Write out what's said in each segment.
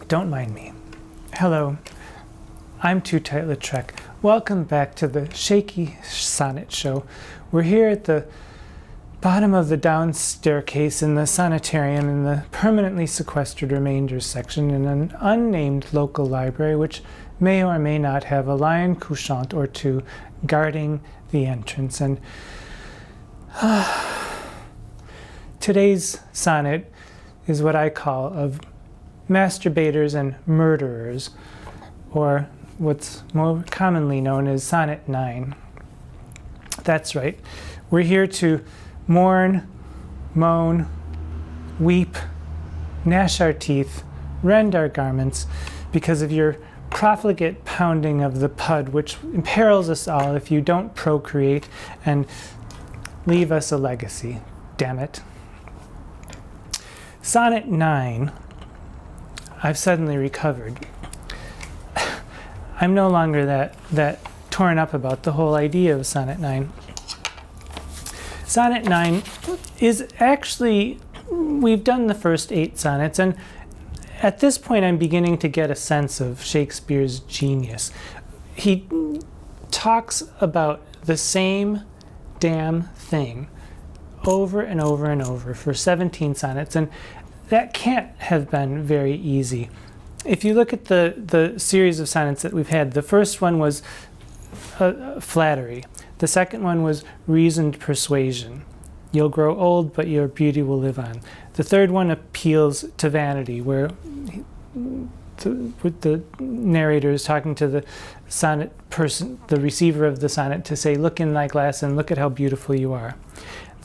Don't mind me. Hello, I'm Tootight Lautrec. Welcome back to the Shakey Sonnet Show. We're here at the bottom of the down staircase in the Sonnetarium in the permanently sequestered remainders section in an unnamed local library which may or may not have a lion couchant or two guarding the entrance. And today's sonnet is what I call of masturbators and murderers, or what's more commonly known as Sonnet 9. That's right. We're here to mourn, moan, weep, gnash our teeth, rend our garments because of your profligate pounding of the pud, which imperils us all if you don't procreate and leave us a legacy. Damn it. Sonnet 9, I've suddenly recovered. I'm no longer that torn up about the whole idea of Sonnet 9. Sonnet 9 is actually, we've done the first 8 sonnets, and at this point I'm beginning to get a sense of Shakespeare's genius. He talks about the same damn thing over and over and over for 17 sonnets, and that can't have been very easy. If you look at the series of sonnets that we've had, the first one was flattery. The second one was reasoned persuasion. You'll grow old, but your beauty will live on. The third one appeals to vanity, where the narrator is talking to the sonnet person, the receiver of the sonnet, to say, look in thy glass and look at how beautiful you are.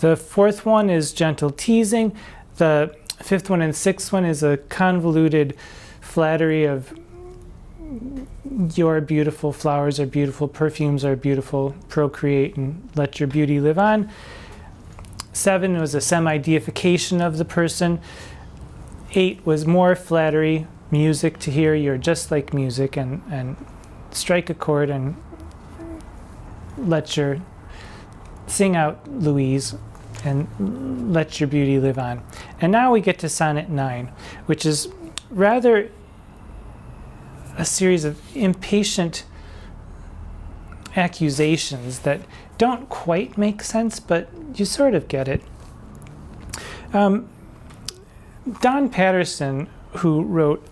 The fourth one is gentle teasing. The fifth one and sixth one is a convoluted flattery of your beautiful flowers are beautiful, perfumes are beautiful, procreate and let your beauty live on. 7 was a semi-deification of the person. 8 was more flattery, music to hear, you're just like music, and strike a chord and let your, sing out Louise and let your beauty live on. And now we get to Sonnet 9, which is rather a series of impatient accusations that don't quite make sense, but you sort of get it. Don Patterson, who wrote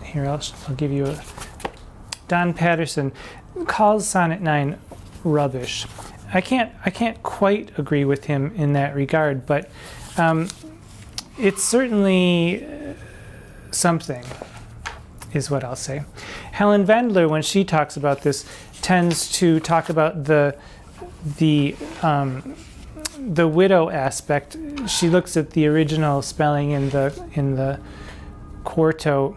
here I'll give you a, Don Patterson calls Sonnet 9 rubbish. I can't quite agree with him in that regard, but it's certainly something, is what I'll say. Helen Vendler, when she talks about this, tends to talk about the widow aspect. She looks at the original spelling in the quarto,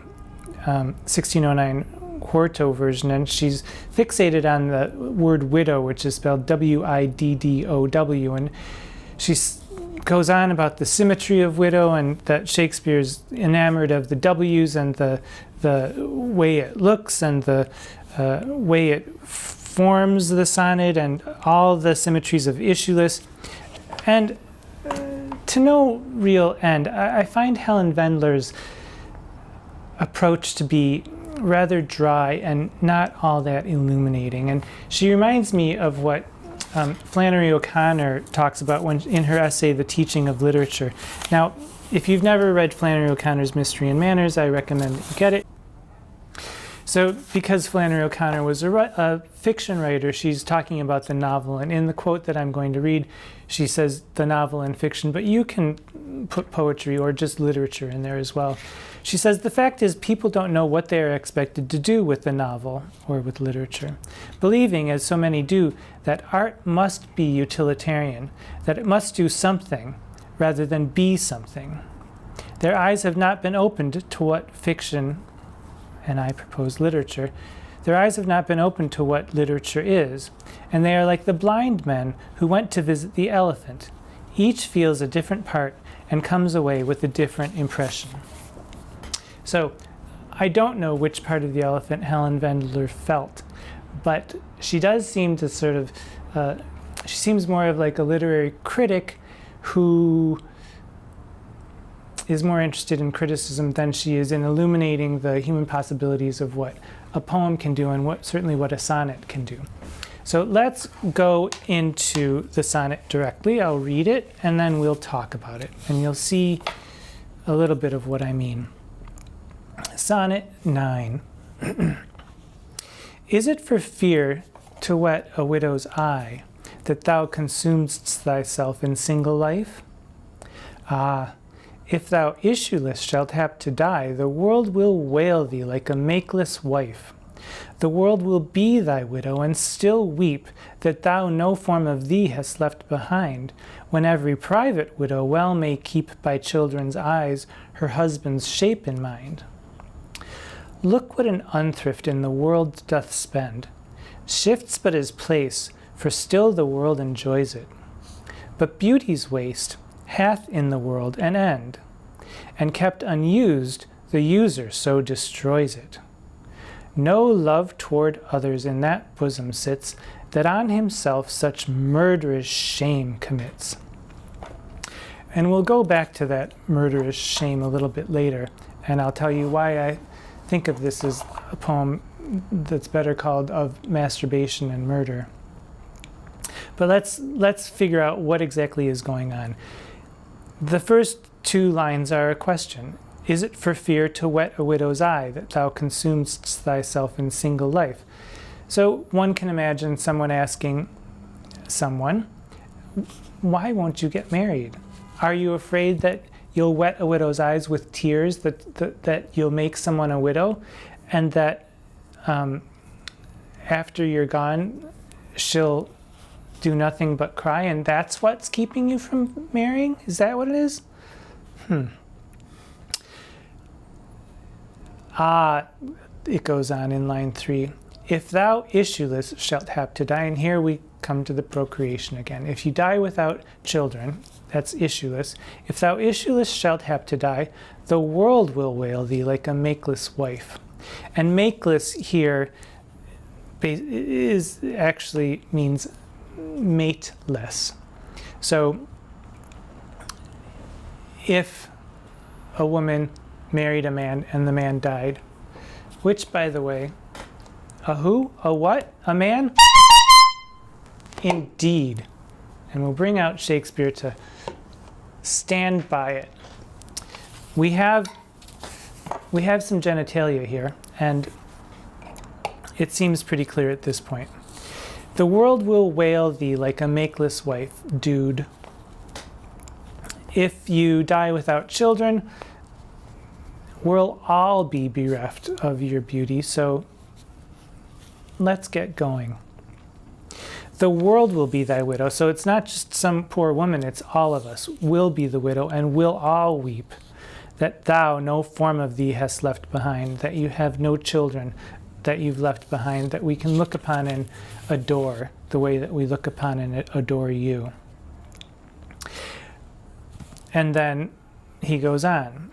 1609 quarto version, and she's fixated on the word widow, which is spelled W-I-D-D-O-W, and she goes on about the symmetry of widow and that Shakespeare's enamored of the W's and the way it looks and the way it forms the sonnet and all the symmetries of issueless. And to no real end, I find Helen Vendler's approach to be rather dry and not all that illuminating. And she reminds me of what Flannery O'Connor talks about in her essay, The Teaching of Literature. Now, if you've never read Flannery O'Connor's Mystery and Manners, I recommend that you get it. So, because Flannery O'Connor was a fiction writer, she's talking about the novel, and in the quote that I'm going to read, she says the novel and fiction, but you can put poetry or just literature in there as well. She says, the fact is people don't know what they are expected to do with the novel or with literature, believing, as so many do, that art must be utilitarian, that it must do something rather than be something. Their eyes have not been opened to what fiction, and I propose literature, their eyes have not been opened to what literature is, and they are like the blind men who went to visit the elephant. Each feels a different part and comes away with a different impression. So, I don't know which part of the elephant Helen Vendler felt, but she does seem to sort of, she seems more of like a literary critic who is more interested in criticism than she is in illuminating the human possibilities of what a poem can do and certainly what a sonnet can do. So let's go into the sonnet directly. I'll read it and then we'll talk about it, and you'll see a little bit of what I mean. Sonnet 9. Is it for fear to wet a widow's eye that thou consum'st thyself in single life? Ah, if thou issueless shalt hap to die, the world will wail thee like a makeless wife. The world will be thy widow, and still weep that thou no form of thee hast left behind, when every private widow well may keep by children's eyes her husband's shape in mind. Look what an unthrift in the world doth spend, shifts but his place, for still the world enjoys it. But beauty's waste hath in the world an end, and kept unused the user so destroys it. No love toward others in that bosom sits, that on himself such murderous shame commits. And we'll go back to that murderous shame a little bit later, and I'll tell you why I think of this as a poem that's better called Of Masturbation and Murder. But let's figure out what exactly is going on. The first two lines are a question. Is it for fear to wet a widow's eye that thou consum'st thyself in single life? So one can imagine someone asking someone, why won't you get married? Are you afraid that you'll wet a widow's eyes with tears, that you'll make someone a widow, and that after you're gone, she'll do nothing but cry, and that's what's keeping you from marrying? Is that what it is? Ah, it goes on in line 3. If thou issueless shalt hap to die, and here we come to the procreation again. If you die without children, that's issueless. If thou issueless shalt hap to die, the world will wail thee like a makeless wife. And makeless here actually means mateless. So if a woman married a man and the man died, which, by the way, a who? A what? A man? Indeed. And we'll bring out Shakespeare to stand by it. We have some genitalia here, and it seems pretty clear at this point. The world will wail thee like a makeless wife, dude. If you die without children, we'll all be bereft of your beauty, so let's get going. The world will be thy widow, so it's not just some poor woman, it's all of us will be the widow, and we'll all weep that thou no form of thee hast left behind, that you have no children that you've left behind, that we can look upon and adore the way that we look upon and adore you. And then he goes on.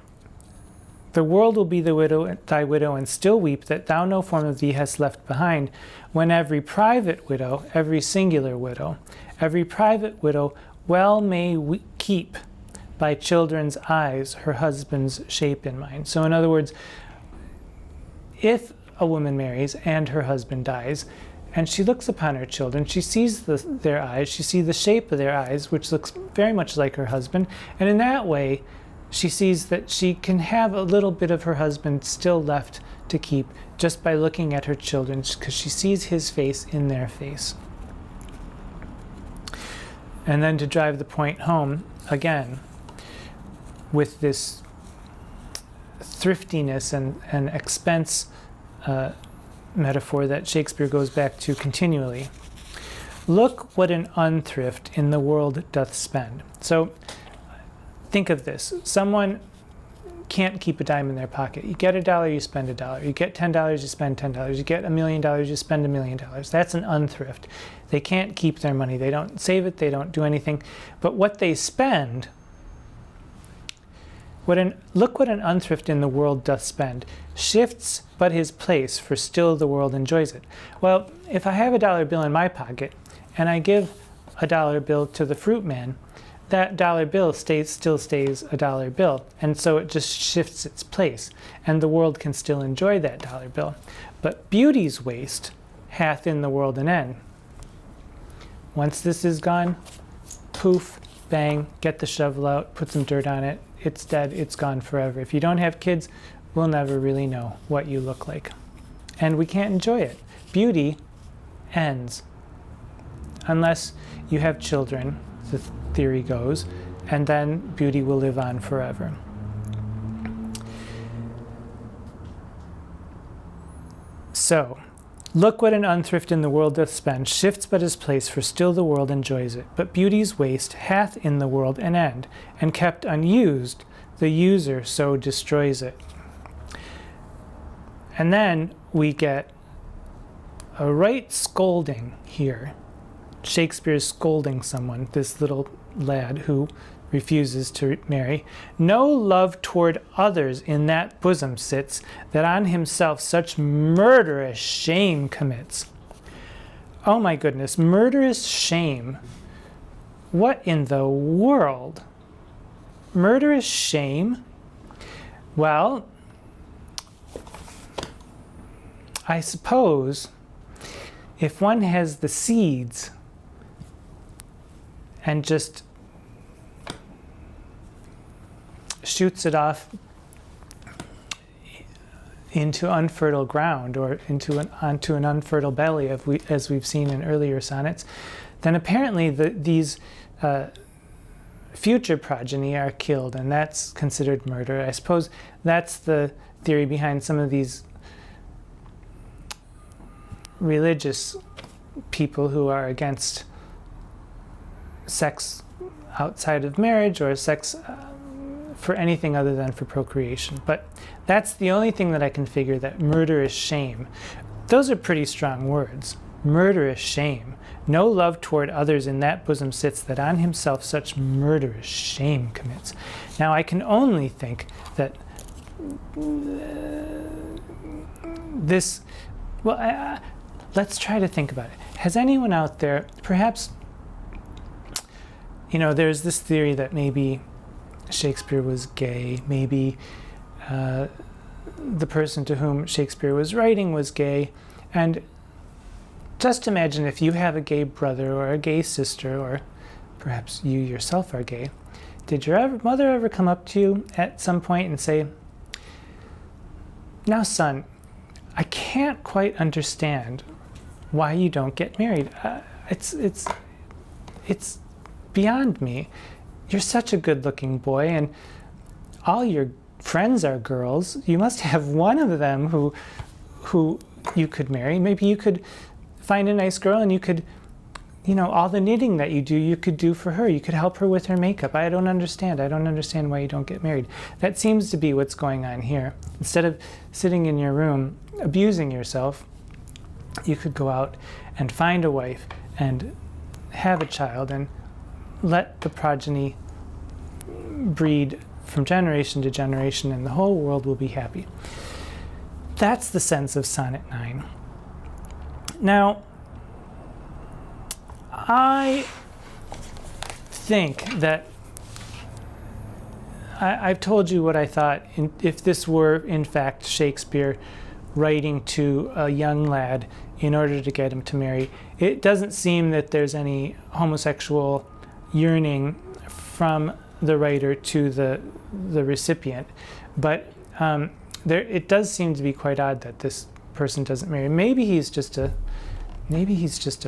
The world will be thy widow, and still weep that thou no form of thee hast left behind, when every private widow, every singular widow, every private widow well may keep by children's eyes her husband's shape in mind. So in other words, if a woman marries and her husband dies, and she looks upon her children, she sees their eyes, she sees the shape of their eyes, which looks very much like her husband, and in that way, she sees that she can have a little bit of her husband still left to keep just by looking at her children, because she sees his face in their face. And then to drive the point home, again, with this thriftiness and expense metaphor that Shakespeare goes back to continually. Look what an unthrift in the world doth spend. So think of this. Someone can't keep a dime in their pocket. You get $1, you spend $1. You get $10, you spend $10. You get $1 million, you spend $1 million. That's an unthrift. They can't keep their money. They don't save it. They don't do anything. But what they spend, look what an unthrift in the world doth spend. Shifts but his place, for still the world enjoys it. Well, if I have $1 bill in my pocket and I give $1 bill to the fruit man, that dollar bill still stays a dollar bill, and so it just shifts its place, and the world can still enjoy that dollar bill. But beauty's waste hath in the world an end. Once this is gone, poof, bang, get the shovel out, put some dirt on it, it's dead, it's gone forever. If you don't have kids, we'll never really know what you look like. And we can't enjoy it. Beauty ends. Unless you have children, the theory goes, and then beauty will live on forever. So, look what an unthrift in the world doth spend, shifts but his place, for still the world enjoys it. But beauty's waste hath in the world an end, and kept unused, the user so destroys it. And then we get a right scolding here. Shakespeare's scolding someone, this little lad who refuses to marry. No love toward others in that bosom sits, that on himself such murderous shame commits. Oh my goodness, murderous shame. What in the world? Murderous shame? Well, I suppose if one has the seeds and just shoots it off into unfertile ground, or onto an unfertile belly, as we've seen in earlier sonnets, then apparently these future progeny are killed, and that's considered murder. I suppose that's the theory behind some of these religious people who are against sex outside of marriage, or sex for anything other than for procreation. But that's the only thing that I can figure, that murderous shame. Those are pretty strong words. Murderous shame. No love toward others in that bosom sits, that on himself such murderous shame commits. Now I can only think that this, well, let's try to think about it. Has anyone out there, perhaps, there's this theory that maybe Shakespeare was gay, maybe the person to whom Shakespeare was writing was gay, and just imagine if you have a gay brother or a gay sister, or perhaps you yourself are gay. Did your mother ever come up to you at some point and say, "Now son, I can't quite understand why you don't get married. It's beyond me. You're such a good-looking boy, and all your friends are girls. You must have one of them who you could marry. Maybe you could find a nice girl, and you could, all the knitting that you do, you could do for her. You could help her with her makeup. I don't understand. I don't understand why you don't get married." That seems to be what's going on here. Instead of sitting in your room abusing yourself, you could go out and find a wife and have a child and let the progeny breed from generation to generation, and the whole world will be happy. That's the sense of Sonnet 9. Now, I think that I've told you what I thought if this were in fact Shakespeare writing to a young lad in order to get him to marry. It doesn't seem that there's any homosexual yearning from the writer to the recipient, but it does seem to be quite odd that this person doesn't marry. Maybe he's just a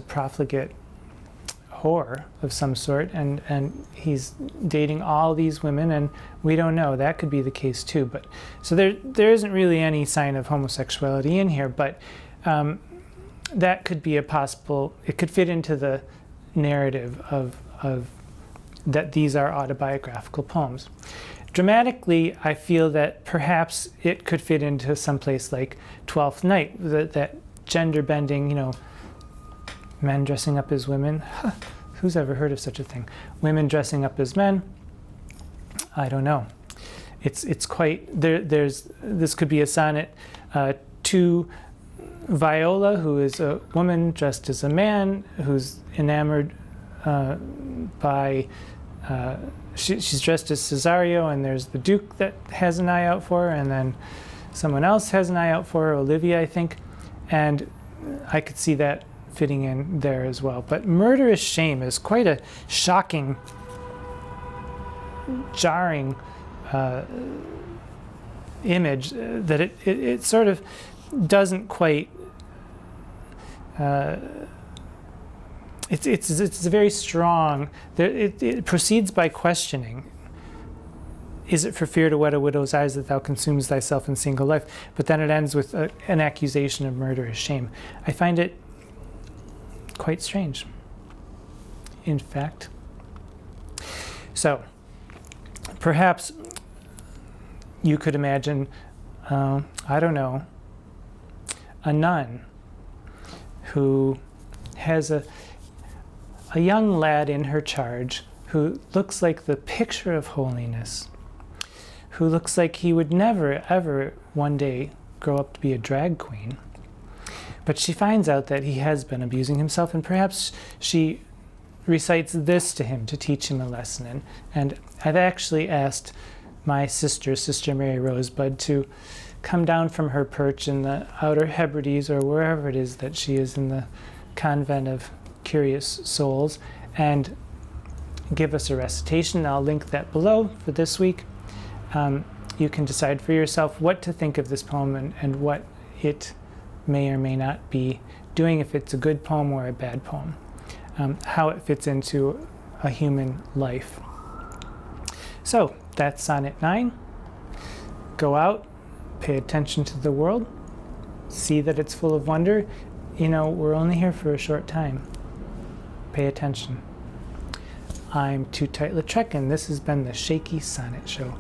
profligate whore of some sort, and he's dating all these women, and we don't know. That could be the case too. But so there isn't really any sign of homosexuality in here, but that could be a possible. It could fit into the narrative of that these are autobiographical poems. Dramatically, I feel that perhaps it could fit into some place like Twelfth Night, that gender-bending, men dressing up as women. Huh, who's ever heard of such a thing? Women dressing up as men. I don't know. It's quite there. This could be a sonnet to Viola, who is a woman dressed as a man, who's enamored by she's dressed as Cesario, and there's the Duke that has an eye out for her, and then someone else has an eye out for her, Olivia, I think, and I could see that fitting in there as well. But Murd'rous Shame is quite a shocking, jarring image that it sort of doesn't quite. It's very strong. It proceeds by questioning. Is it for fear to wet a widow's eyes that thou consumest thyself in single life? But then it ends with an accusation of murderous shame. I find it quite strange, in fact. So, perhaps you could imagine, I don't know, a nun who has a young lad in her charge who looks like the picture of holiness, who looks like he would never, ever one day grow up to be a drag queen. But she finds out that he has been abusing himself, and perhaps she recites this to him to teach him a lesson. And I've actually asked my sister, Sister Mary Rosebud, to come down from her perch in the Outer Hebrides, or wherever it is that she is in the Convent of Curious Souls, and give us a recitation. I'll link that below for this week. You can decide for yourself what to think of this poem and what it may or may not be doing, if it's a good poem or a bad poem, how it fits into a human life. So that's Sonnet 9. Go out, pay attention to the world, see that it's full of wonder. You know, we're only here for a short time. Pay attention. I'm Tootight Lautrec, and this has been the Shakey Sonnet Show.